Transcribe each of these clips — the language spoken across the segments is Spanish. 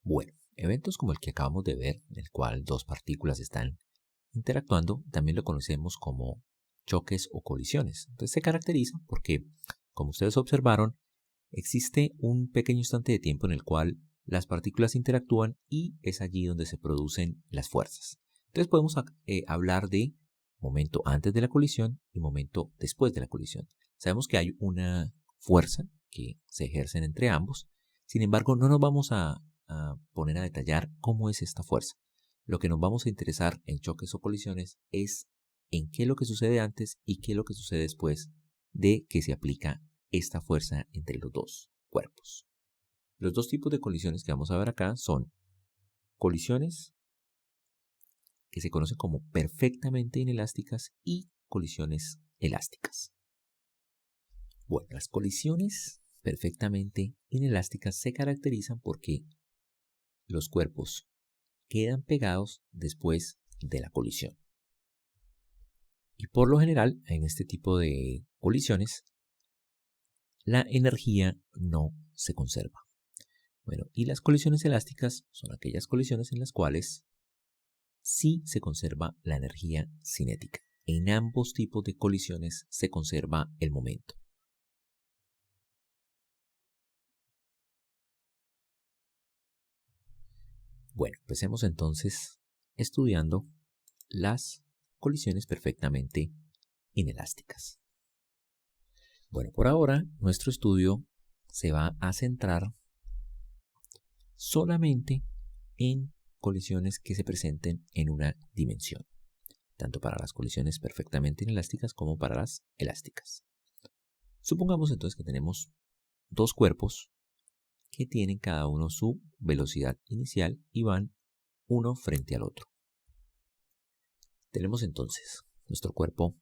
Bueno, eventos como el que acabamos de ver, en el cual dos partículas están interactuando, también lo conocemos como choques o colisiones. Entonces se caracteriza porque, como ustedes observaron, existe un pequeño instante de tiempo en el cual las partículas interactúan y es allí donde se producen las fuerzas. Entonces podemos hablar de momento antes de la colisión y momento después de la colisión. Sabemos que hay una fuerza que se ejercen entre ambos, sin embargo no nos vamos a poner a detallar cómo es esta fuerza. Lo que nos vamos a interesar en choques o colisiones es en qué es lo que sucede antes y qué es lo que sucede después de que se aplica esta fuerza entre los dos cuerpos. Los dos tipos de colisiones que vamos a ver acá son colisiones que se conocen como perfectamente inelásticas y colisiones elásticas. Bueno, las colisiones perfectamente inelásticas se caracterizan porque los cuerpos quedan pegados después de la colisión. Y por lo general, en este tipo de colisiones, la energía no se conserva. Bueno, y las colisiones elásticas son aquellas colisiones en las cuales sí se conserva la energía cinética. En ambos tipos de colisiones se conserva el momento. Bueno, empecemos entonces estudiando las colisiones perfectamente inelásticas. Bueno, por ahora nuestro estudio se va a centrar solamente en colisiones que se presenten en una dimensión, tanto para las colisiones perfectamente inelásticas como para las elásticas. Supongamos entonces que tenemos dos cuerpos que tienen cada uno su velocidad inicial y van uno frente al otro. Tenemos entonces nuestro cuerpo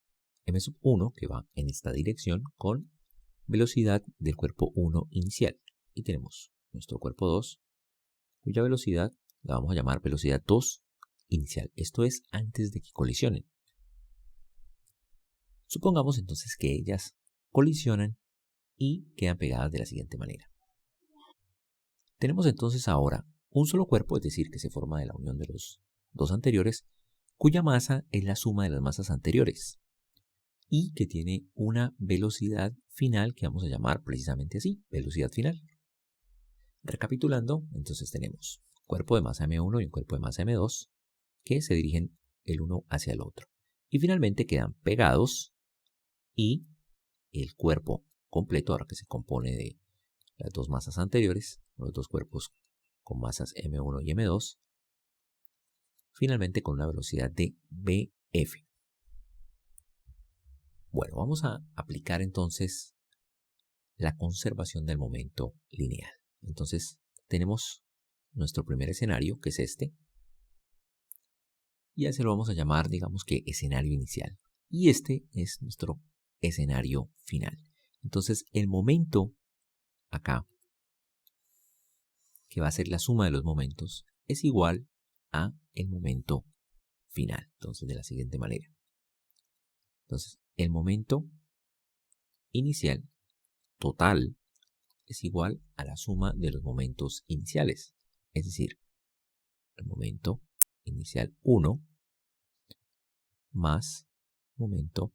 m1 que va en esta dirección con velocidad del cuerpo 1 inicial. Y tenemos nuestro cuerpo 2 cuya velocidad la vamos a llamar velocidad 2 inicial. Esto es antes de que colisionen. Supongamos entonces que ellas colisionan y quedan pegadas de la siguiente manera. Tenemos entonces ahora un solo cuerpo, es decir, que se forma de la unión de los dos anteriores, cuya masa es la suma de las masas anteriores y que tiene una velocidad final que vamos a llamar precisamente así, velocidad final. Recapitulando, entonces tenemos cuerpo de masa m1 y un cuerpo de masa m2 que se dirigen el uno hacia el otro. Y finalmente quedan pegados y el cuerpo completo, ahora que se compone de las dos masas anteriores, los dos cuerpos con masas m1 y m2, finalmente con una velocidad de bf. Bueno, vamos a aplicar entonces la conservación del momento lineal. Entonces tenemos nuestro primer escenario, que es este, y a ese lo vamos a llamar, digamos que escenario inicial. Y este es nuestro escenario final. Entonces el momento acá, que va a ser la suma de los momentos, es igual a el momento final. Entonces de la siguiente manera. Entonces el momento inicial total es igual a la suma de los momentos iniciales. Es decir, el momento inicial 1 más momento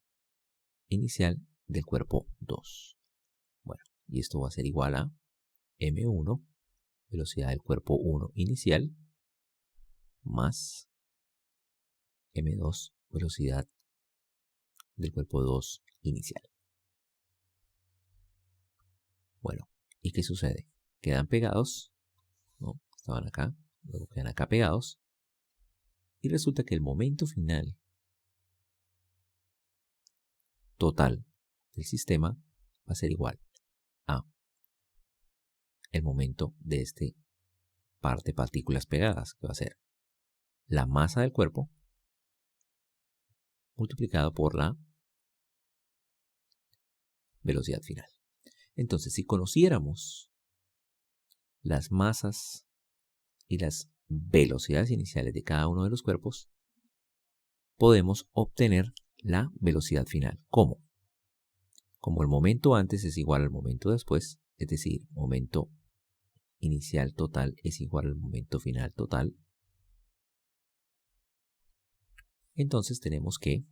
inicial del cuerpo 2. Bueno, y esto va a ser igual a m1, velocidad del cuerpo 1 inicial, más m2, velocidad del cuerpo 2 inicial. Bueno, ¿y qué sucede? Quedan pegados, ¿no? Estaban acá, luego quedan acá pegados, y resulta que el momento final total del sistema va a ser igual a el momento de este par de partículas pegadas, que va a ser la masa del cuerpo multiplicado por la velocidad final. Entonces, si conociéramos las masas y las velocidades iniciales de cada uno de los cuerpos, podemos obtener la velocidad final. ¿Cómo? Como el momento antes es igual al momento después, es decir, momento inicial total es igual al momento final total, entonces tenemos que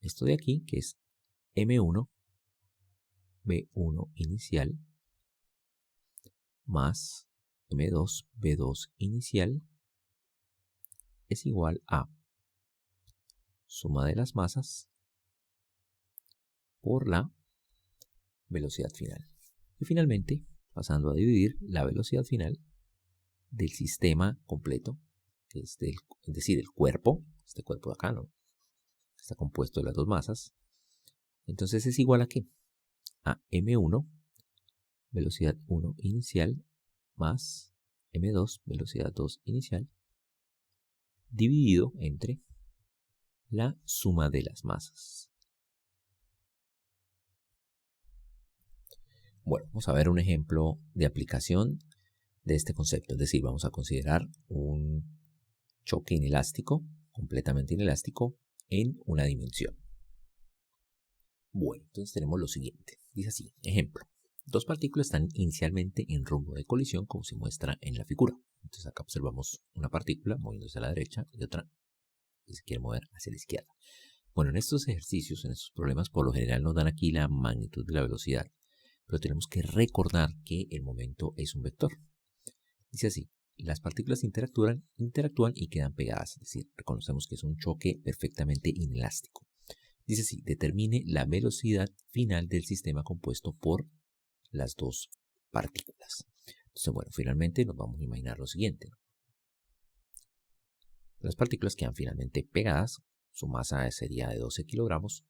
esto de aquí, que es M1, B1 inicial, más M2, B2 inicial, es igual a suma de las masas por la velocidad final. Y finalmente, pasando a dividir la velocidad final del sistema completo, que es decir, el cuerpo, este cuerpo de acá, ¿no? Está compuesto de las dos masas. Entonces es igual a ¿qué? A M1, velocidad 1 inicial, más M2, velocidad 2 inicial, dividido entre la suma de las masas. Bueno, vamos a ver un ejemplo de aplicación de este concepto. Es decir, vamos a considerar un choque inelástico, completamente inelástico, en una dimensión. Bueno, entonces tenemos lo siguiente. Dice así, ejemplo. Dos partículas están inicialmente en rumbo de colisión, como se muestra en la figura. Entonces acá observamos una partícula moviéndose a la derecha y otra que se quiere mover hacia la izquierda. Bueno, en estos ejercicios, en estos problemas, por lo general nos dan aquí la magnitud de la velocidad, pero tenemos que recordar que el momento es un vector. Dice así, las partículas interactúan y quedan pegadas, es decir, reconocemos que es un choque perfectamente inelástico. Dice así, determine la velocidad final del sistema compuesto por las dos partículas. Entonces, bueno, finalmente nos vamos a imaginar lo siguiente. Las partículas quedan finalmente pegadas, su masa sería de 12 kilogramos,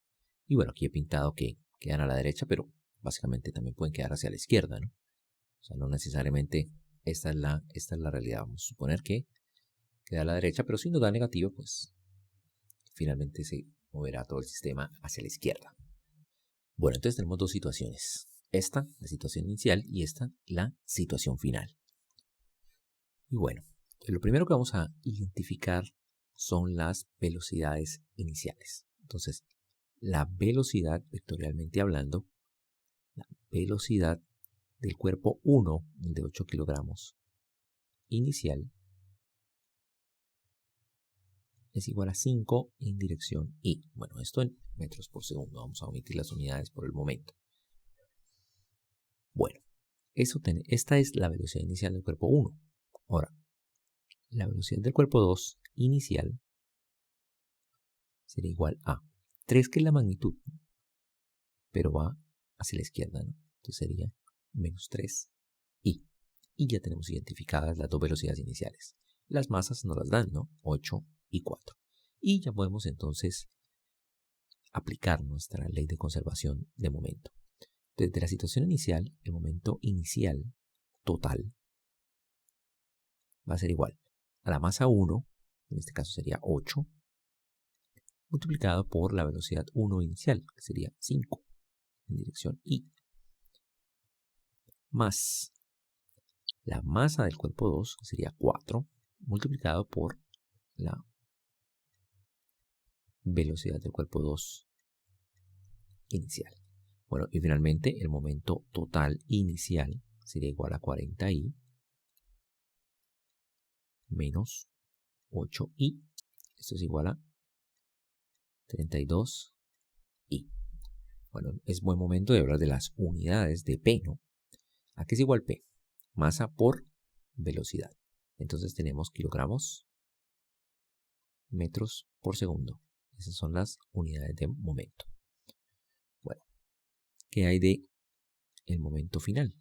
y bueno, aquí he pintado que quedan a la derecha, pero básicamente también pueden quedar hacia la izquierda, ¿no? O sea, no necesariamente esta es la realidad. Vamos a suponer que queda a la derecha, pero si nos da negativo, pues finalmente se moverá todo el sistema hacia la izquierda. Bueno, entonces tenemos dos situaciones. Esta, la situación inicial, y esta, la situación final. Y bueno, lo primero que vamos a identificar son las velocidades iniciales. Entonces, la velocidad, vectorialmente hablando, la velocidad del cuerpo 1, el de 8 kilogramos, inicial, es igual a 5 en dirección y. Bueno, esto en metros por segundo. Vamos a omitir las unidades por el momento. Bueno, esta es la velocidad inicial del cuerpo 1. Ahora, la velocidad del cuerpo 2 inicial sería igual a 3, que es la magnitud, pero va hacia la izquierda, ¿no? Entonces sería menos 3 y. Y ya tenemos identificadas las dos velocidades iniciales. Las masas nos las dan, ¿no? 8 y 4. Y ya podemos entonces aplicar nuestra ley de conservación de momento. Desde la situación inicial, el momento inicial total va a ser igual a la masa 1, en este caso sería 8, multiplicado por la velocidad 1 inicial, que sería 5 en dirección y, más la masa del cuerpo 2, que sería 4, multiplicado por la velocidad del cuerpo 2 inicial. Bueno, y finalmente el momento total inicial sería igual a 40i menos 8i. Esto es igual a 32i. Bueno, es buen momento de hablar de las unidades de P, ¿no? ¿A qué es igual P? Masa por velocidad. Entonces tenemos kilogramos, metros por segundo. Esas son las unidades de momento. Bueno, ¿qué hay de el momento final?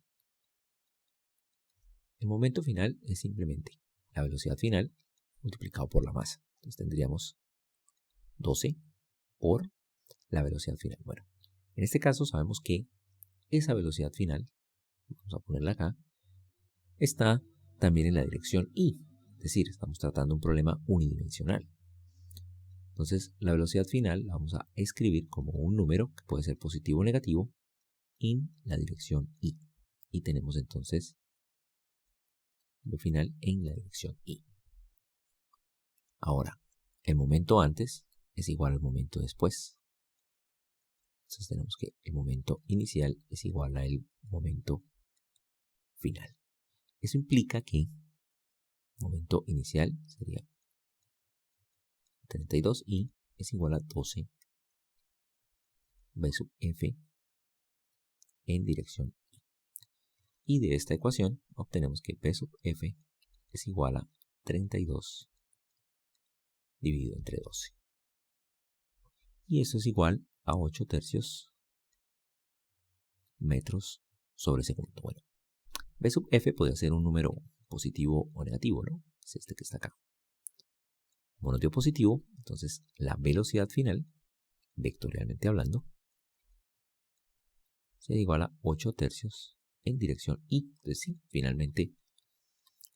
El momento final es simplemente la velocidad final multiplicado por la masa. Entonces tendríamos 12 por la velocidad final. Bueno, en este caso sabemos que esa velocidad final, vamos a ponerla acá, está también en la dirección y. Es decir, estamos tratando un problema unidimensional. Entonces, la velocidad final la vamos a escribir como un número que puede ser positivo o negativo en la dirección y. Y tenemos entonces lo final en la dirección y. Ahora, el momento antes es igual al momento después. Entonces tenemos que el momento inicial es igual al momento final. Eso implica que momento inicial sería 32 y es igual a 12 B sub F en dirección I. Y de esta ecuación obtenemos que P sub F es igual a 32 dividido entre 12. Y eso es igual a 8 tercios metros sobre segundo. Bueno, B sub F puede ser un número positivo o negativo, ¿no? Es este que está acá. Como nos dio positivo, entonces la velocidad final, vectorialmente hablando, será igual a 8 tercios en dirección I. Entonces sí, finalmente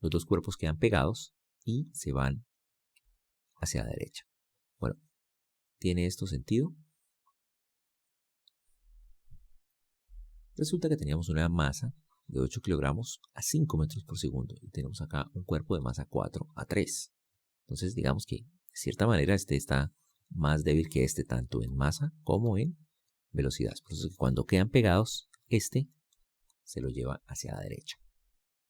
los dos cuerpos quedan pegados y se van hacia la derecha. Bueno, ¿tiene esto sentido? Resulta que teníamos una masa de 8 kilogramos a 5 metros por segundo y tenemos acá un cuerpo de masa 4 a 3. Entonces digamos que de cierta manera este está más débil que este tanto en masa como en velocidad. Por eso cuando quedan pegados, este se lo lleva hacia la derecha.